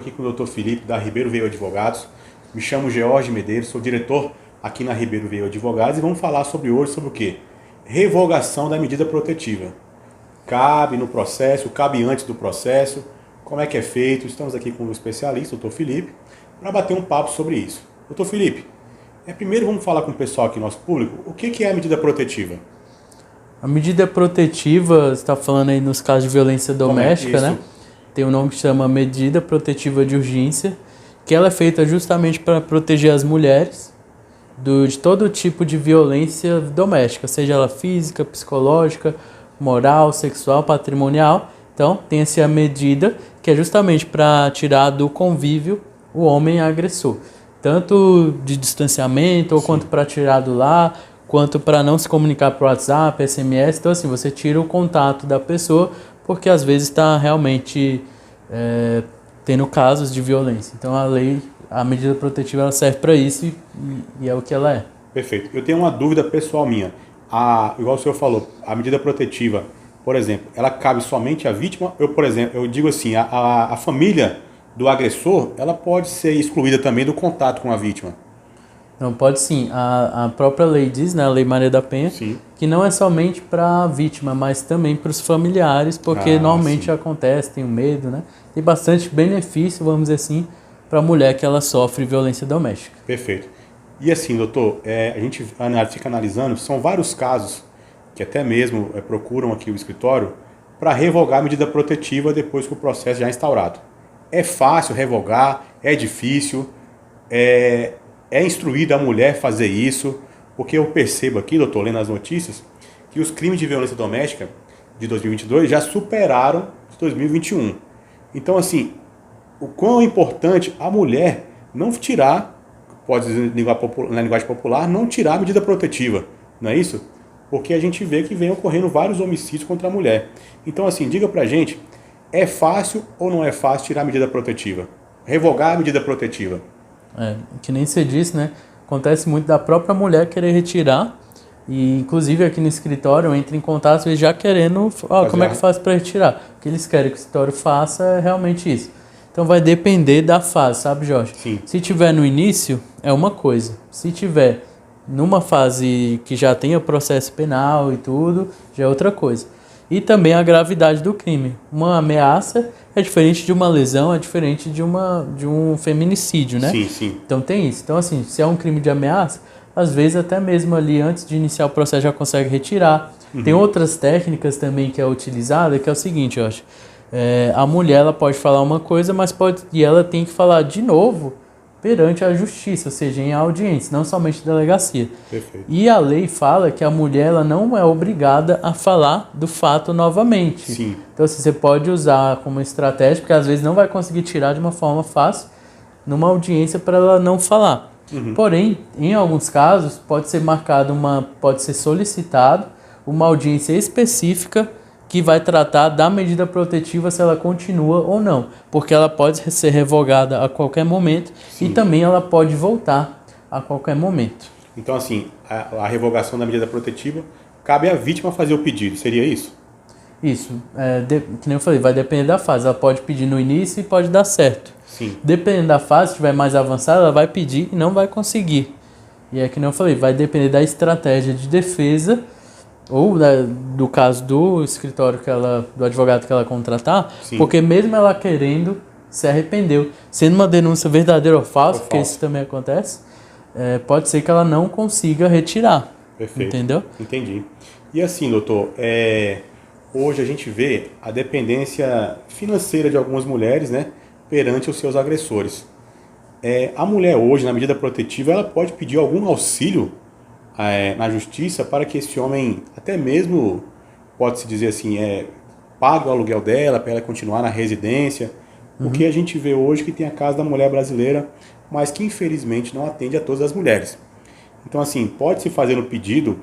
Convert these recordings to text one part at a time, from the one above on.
Aqui com o Dr. Felipe, da Ribeiro Veio Advogados. Me chamo George Medeiros, sou diretor aqui na Ribeiro Veio Advogados e vamos falar sobre hoje sobre o quê? Revogação da medida protetiva. Cabe no processo, cabe antes do processo, como é que é feito? Estamos aqui com o especialista, o Dr. Felipe, para bater um papo sobre isso. Dr. Felipe, primeiro vamos falar com o pessoal aqui, nosso público, o que é a medida protetiva? A medida protetiva, você está falando aí nos casos de violência doméstica, né? Tem um nome que chama Medida Protetiva de Urgência, que ela é feita justamente para proteger as mulheres de todo tipo de violência doméstica, seja ela física, psicológica, moral, sexual, patrimonial. Então, tem essa medida que é justamente para tirar do convívio o homem agressor. Tanto de distanciamento, ou quanto para tirar do lar, quanto para não se comunicar por WhatsApp, SMS. Então, assim, você tira o contato da pessoa, porque às vezes está realmente tendo casos de violência. Então, a medida protetiva ela serve para isso e é o que ela é. Perfeito. Eu tenho uma dúvida pessoal minha. Igual o senhor falou, a medida protetiva, por exemplo, ela cabe somente à vítima? Eu digo assim, a família do agressor, ela pode ser excluída também do contato com a vítima? Não, pode sim. A própria lei diz, né, a Lei Maria da Penha, sim, que não é somente para a vítima, mas também para os familiares, porque normalmente acontece, tem o medo, né? Tem bastante benefício, vamos dizer assim, para a mulher que ela sofre violência doméstica. Perfeito. E assim, doutor, a gente fica analisando, são vários casos que até mesmo procuram aqui o escritório para revogar a medida protetiva depois que o processo já é instaurado. É fácil revogar? É difícil? É instruída a mulher fazer isso? Porque eu percebo aqui, doutor, lendo as notícias, que os crimes de violência doméstica de 2022 já superaram de 2021. Então, assim, o quão é importante a mulher não tirar, pode dizer na linguagem popular, não tirar a medida protetiva, não é isso? Porque a gente vê que vem ocorrendo vários homicídios contra a mulher. Então, assim, diga pra gente, é fácil ou não é fácil tirar a medida protetiva? Revogar a medida protetiva? Que nem você disse, né? Acontece muito da própria mulher querer retirar, e inclusive aqui no escritório entra em contato às vezes já querendo, como é que faz para retirar? O que eles querem que o escritório faça é realmente isso. Então vai depender da fase, sabe, Jorge? Sim. Se tiver no início, é uma coisa. Se tiver numa fase que já tenha processo penal e tudo, já é outra coisa. E também a gravidade do crime. Uma ameaça é diferente de uma lesão, é diferente de um feminicídio, né? Sim, sim. Então tem isso. Então, assim, se é um crime de ameaça, às vezes até mesmo ali antes de iniciar o processo já consegue retirar. Uhum. Tem outras técnicas também que é utilizada, que é o seguinte, eu acho. A mulher ela pode falar uma coisa, mas e ela tem que falar de novo perante a justiça, ou seja, em audiência, não somente delegacia. Perfeito. E a lei fala que a mulher ela não é obrigada a falar do fato novamente. Sim. Então assim, você pode usar como estratégia, porque às vezes não vai conseguir tirar de uma forma fácil numa audiência para ela não falar. Uhum. Porém, em alguns casos, pode ser solicitado uma audiência específica que vai tratar da medida protetiva se ela continua ou não, porque ela pode ser revogada a qualquer momento. Sim. E também ela pode voltar a qualquer momento. Então, assim, a revogação da medida protetiva, cabe à vítima fazer o pedido, seria isso? Isso, que nem eu falei, vai depender da fase, ela pode pedir no início e pode dar certo. Sim. Dependendo da fase, se estiver mais avançada, ela vai pedir e não vai conseguir. E é que nem eu falei, vai depender da estratégia de defesa ou do caso do escritório do advogado que ela contratar. Sim. Porque mesmo ela querendo, se arrependeu. Sendo uma denúncia verdadeira ou falsa, porque isso também acontece, pode ser que ela não consiga retirar. Perfeito. Entendeu? Entendi. E assim, doutor, hoje a gente vê a dependência financeira de algumas mulheres, né, perante os seus agressores. A mulher hoje, na medida protetiva, ela pode pedir algum auxílio na justiça para que esse homem, até mesmo, pode-se dizer assim, pague o aluguel dela para ela continuar na residência, porque a gente vê hoje que tem a Casa da Mulher Brasileira, mas que infelizmente não atende a todas as mulheres. Então, assim, pode-se fazer no pedido,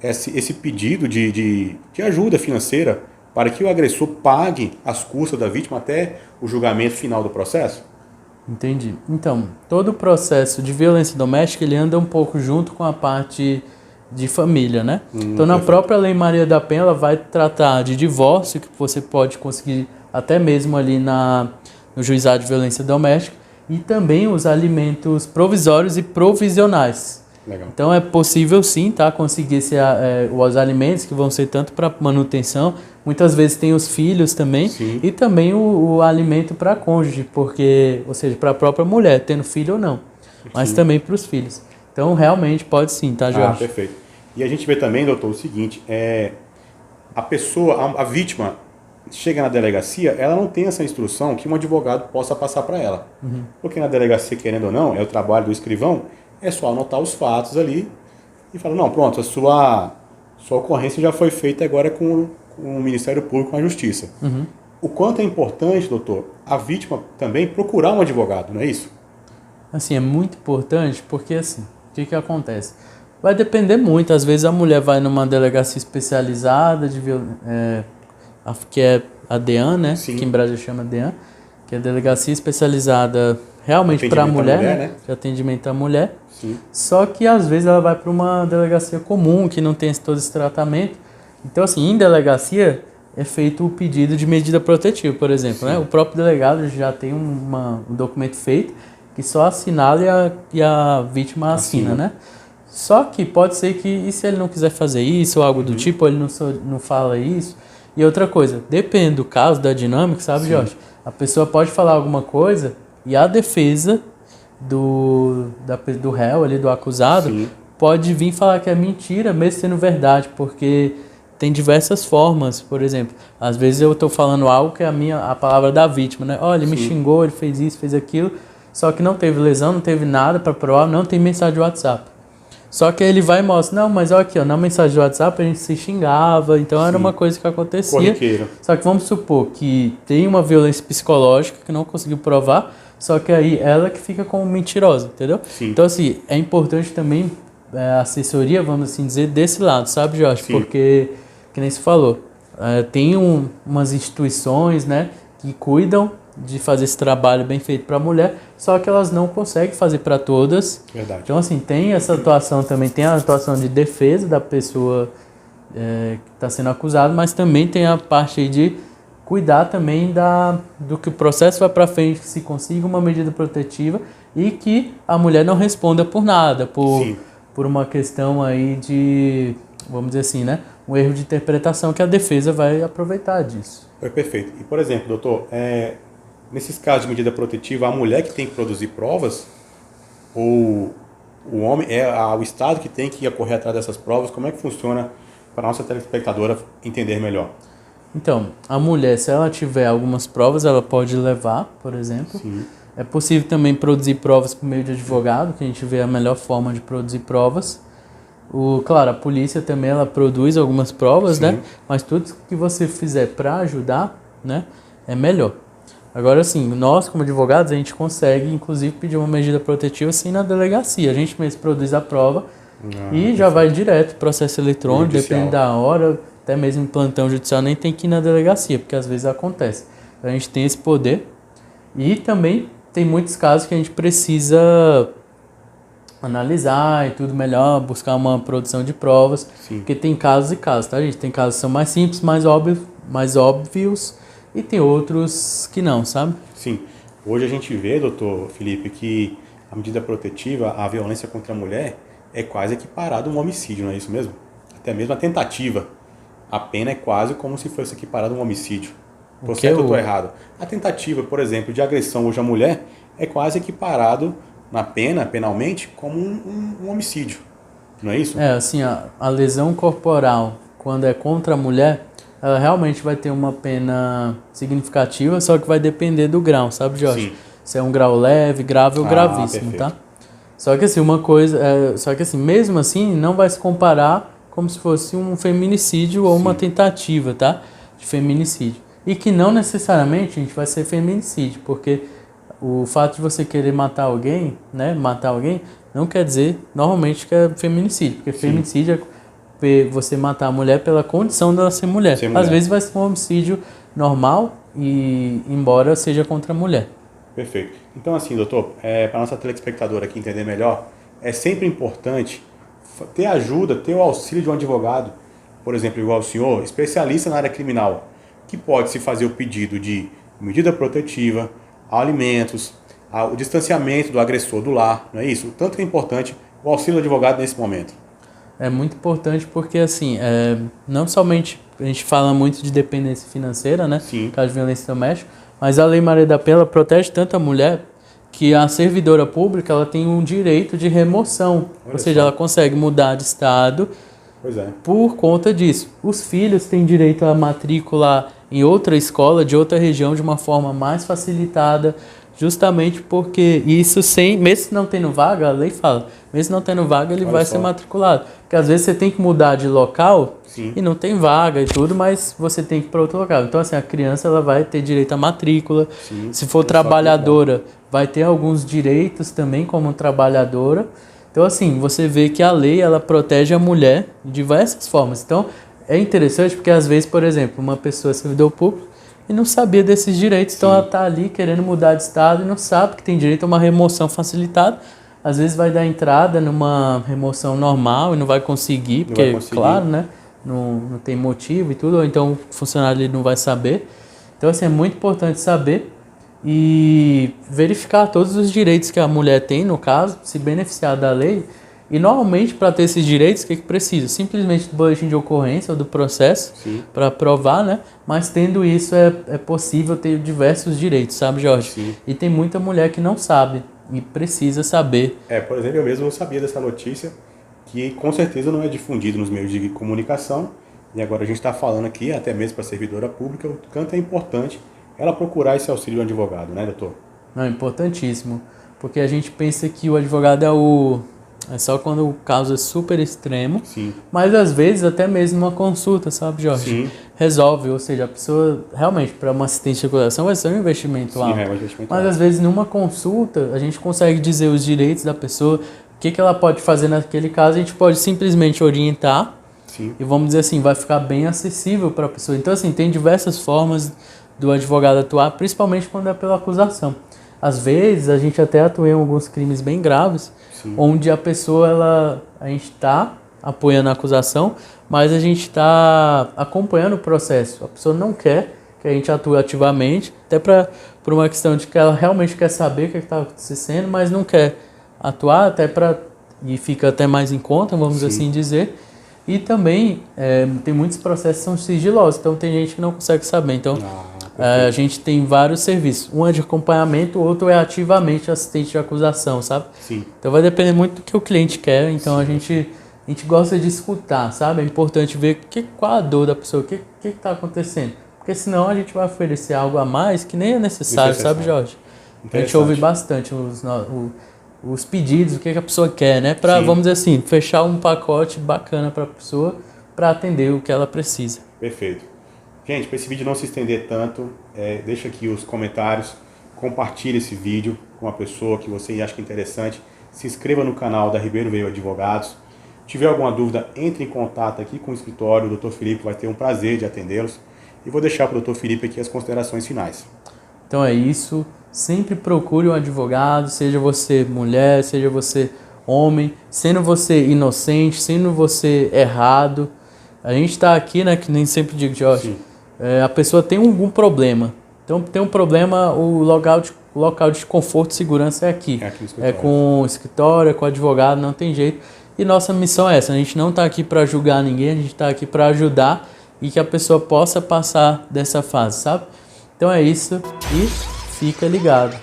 esse pedido de ajuda financeira para que o agressor pague as custas da vítima até o julgamento final do processo? Entendi. Então, todo o processo de violência doméstica, ele anda um pouco junto com a parte de família, né? Então, na própria Lei Maria da Penha, ela vai tratar de divórcio, que você pode conseguir até mesmo ali no juizado de violência doméstica, e também os alimentos provisórios e provisionais. Legal. Então é possível sim, tá, conseguir os alimentos que vão ser tanto para manutenção, muitas vezes tem os filhos também, Sim. e também o alimento para cônjuge, porque, ou seja, para a própria mulher, tendo filho ou não, mas Sim. também para os filhos. Então realmente pode sim, tá, Jorge? Perfeito. E a gente vê também, doutor, o seguinte, a pessoa, a vítima chega na delegacia, ela não tem essa instrução que um advogado possa passar para ela. Porque na delegacia, querendo ou não, é o trabalho do escrivão, é só anotar os fatos ali e falar, não, pronto, a sua ocorrência já foi feita agora com o Ministério Público, com a Justiça. O quanto é importante, doutor, a vítima também procurar um advogado, não é isso? Assim, é muito importante porque, assim, o que acontece? Vai depender muito, às vezes a mulher vai numa delegacia especializada, que é a DEAN, né? Sim. Que em Brasília chama DEAN, que é a delegacia especializada realmente para a mulher, né? De atendimento à mulher. Sim. Só que às vezes ela vai para uma delegacia comum, que não tem todo esse tratamento. Então, assim, em delegacia é feito o pedido de medida protetiva, por exemplo, né? O próprio delegado já tem um documento feito que só assinala e a vítima assina, né? Só que pode ser que, e se ele não quiser fazer isso ou algo do tipo, ou ele não fala isso. E outra coisa, depende do caso, da dinâmica, sabe, Jorge? A pessoa pode falar alguma coisa e a defesa do réu ali, do acusado, pode vir falar que é mentira, mesmo sendo verdade, porque tem diversas formas. Por exemplo, às vezes eu estou falando algo que é a palavra da vítima, né? Olha, ele me xingou, ele fez isso, fez aquilo, só que não teve lesão, não teve nada para provar, não tem mensagem de WhatsApp. Só que aí ele vai e mostra, não, mas olha aqui, ó, na mensagem do WhatsApp a gente se xingava, então era uma coisa que acontecia. Corriqueiro. Só que vamos supor que tem uma violência psicológica que não conseguiu provar, só que aí ela que fica como mentirosa, entendeu? Sim. Então, assim, é importante também a assessoria, vamos assim dizer, desse lado, sabe, Jorge? Porque, que nem se falou, tem umas instituições, né, que cuidam de fazer esse trabalho bem feito para a mulher, só que elas não conseguem fazer para todas. Verdade. Então, assim, tem essa atuação também, tem a atuação de defesa da pessoa que está sendo acusada, mas também tem a parte aí de cuidar também do que o processo vai para frente, que se consiga uma medida protetiva e que a mulher não responda por nada, por uma questão aí de, vamos dizer assim, né, um erro de interpretação que a defesa vai aproveitar disso. Perfeito. E, por exemplo, doutor, nesses casos de medida protetiva, a mulher que tem que produzir provas ou o homem, o Estado que tem que ir correr atrás dessas provas? Como é que funciona para a nossa telespectadora entender melhor? Então, a mulher, se ela tiver algumas provas, ela pode levar, por exemplo. Sim. É possível também produzir provas por meio de advogado, que a gente vê a melhor forma de produzir provas. Claro, a polícia também ela produz algumas provas, né? Mas tudo que você fizer para ajudar, né, é melhor. Agora, assim, nós como advogados, a gente consegue, inclusive, pedir uma medida protetiva assim na delegacia. A gente mesmo produz a prova e já vai direto, processo eletrônico, depende da hora, até mesmo em plantão judicial, nem tem que ir na delegacia, porque às vezes acontece. Então, a gente tem esse poder e também tem muitos casos que a gente precisa analisar e tudo melhor, buscar uma produção de provas, porque tem casos e casos, tá, gente? Tem casos que são mais simples, mais óbvios, e tem outros que não, sabe? Sim. Hoje a gente vê, doutor Felipe, que a medida protetiva, a violência contra a mulher, é quase equiparada a um homicídio, não é isso mesmo? Até mesmo a tentativa. A pena é quase como se fosse equiparada a um homicídio. Estou certo ou estou errado? A tentativa, por exemplo, de agressão hoje à mulher é quase equiparado na pena, penalmente, como um homicídio. Não é isso? Assim, a lesão corporal, quando é contra a mulher, ela realmente vai ter uma pena significativa, só que vai depender do grau, sabe, Jorge? Se é um grau leve, grave ou gravíssimo, perfeito. Tá? Só que assim, mesmo assim, não vai se comparar como se fosse um feminicídio ou uma tentativa, tá? De feminicídio. E que não necessariamente, gente, vai ser feminicídio, porque o fato de você querer matar alguém, né, não quer dizer, normalmente, que é feminicídio, porque feminicídio é você matar a mulher pela condição dela ser mulher. Às vezes vai ser um homicídio normal, e embora seja contra a mulher. Perfeito. Então, assim, doutor, para a nossa telespectadora aqui entender melhor, é sempre importante ter ajuda, ter o auxílio de um advogado, por exemplo, igual o senhor, especialista na área criminal, que pode-se fazer o pedido de medida protetiva, alimentos, o distanciamento do agressor do lar, não é isso? O tanto que é importante o auxílio do advogado nesse momento. É muito importante porque, assim, não somente a gente fala muito de dependência financeira, né? Sim. Caso de violência doméstica, mas a Lei Maria da Penha ela protege tanto a mulher que a servidora pública ela tem um direito de remoção. Ou seja, ela consegue mudar de estado por conta disso. Os filhos têm direito a matricular em outra escola, de outra região, de uma forma mais facilitada, justamente porque isso mesmo não tendo vaga, a lei fala, mesmo não tendo vaga, ele vai ser matriculado. Porque às vezes você tem que mudar de local e não tem vaga e tudo, mas você tem que ir para outro local. Então, assim, a criança ela vai ter direito à matrícula. Se for trabalhadora, vai ter alguns direitos também como trabalhadora. Então, assim, você vê que a lei ela protege a mulher de diversas formas. Então, é interessante porque às vezes, por exemplo, uma pessoa é servidor público e não sabia desses direitos, então ela está ali querendo mudar de estado e não sabe que tem direito a uma remoção facilitada. Às vezes vai dar entrada numa remoção normal e não vai conseguir, porque, claro, né, não tem motivo e tudo, ou então o funcionário ele não vai saber. Então, assim, é muito importante saber e verificar todos os direitos que a mulher tem, no caso, se beneficiar da lei. E normalmente, para ter esses direitos, o que precisa? Simplesmente do boletim de ocorrência ou do processo para provar, né? Mas tendo isso, é possível ter diversos direitos, sabe, Jorge? Sim. E tem muita mulher que não sabe e precisa saber. Por exemplo, eu mesmo não sabia dessa notícia, que com certeza não é difundido nos meios de comunicação. E agora a gente está falando aqui, até mesmo para a servidora pública, o quanto é importante ela procurar esse auxílio do advogado, né, doutor? Não, importantíssimo. Porque a gente pensa que o advogado é só quando o caso é super extremo, mas às vezes até mesmo uma consulta, sabe, Jorge? Resolve, ou seja, a pessoa realmente para uma assistente de acusação vai ser um investimento alto. Mas às vezes numa consulta a gente consegue dizer os direitos da pessoa, o que ela pode fazer naquele caso, a gente pode simplesmente orientar e vamos dizer assim, vai ficar bem acessível para a pessoa. Então assim, tem diversas formas do advogado atuar, principalmente quando é pela acusação. Às vezes a gente até atua em alguns crimes bem graves, onde a pessoa, a gente está apoiando a acusação, mas a gente está acompanhando o processo. A pessoa não quer que a gente atue ativamente, até por uma questão de que ela realmente quer saber o que está acontecendo, mas não quer atuar, e fica até mais em conta, vamos assim dizer. E também tem muitos processos que são sigilosos, então tem gente que não consegue saber. Então a gente tem vários serviços. Um é de acompanhamento, o outro é ativamente assistente de acusação, sabe? Então vai depender muito do que o cliente quer. Então a gente gosta de escutar, sabe? É importante ver qual a dor da pessoa, o que está acontecendo. Porque senão a gente vai oferecer algo a mais que nem é necessário, sabe, Jorge? A gente ouve bastante os pedidos, o que a pessoa quer, né? Para, vamos dizer assim, fechar um pacote bacana para a pessoa para atender o que ela precisa. Perfeito. Gente, para esse vídeo não se estender tanto, deixa aqui os comentários, compartilhe esse vídeo com uma pessoa que você acha que é interessante, se inscreva no canal da Ribeiro Veio Advogados. Se tiver alguma dúvida, entre em contato aqui com o escritório, o Dr. Felipe vai ter um prazer de atendê-los. E vou deixar para o Dr. Felipe aqui as considerações finais. Então é isso, sempre procure um advogado, seja você mulher, seja você homem, sendo você inocente, sendo você errado. A gente está aqui, né, que nem sempre digo, Jorge, a pessoa tem algum problema. Então tem um problema, o local de conforto e segurança é aqui. É com o escritório, é com o advogado, não tem jeito. E nossa missão é essa, a gente não está aqui para julgar ninguém, a gente está aqui para ajudar e que a pessoa possa passar dessa fase, sabe? Então é isso e fica ligado.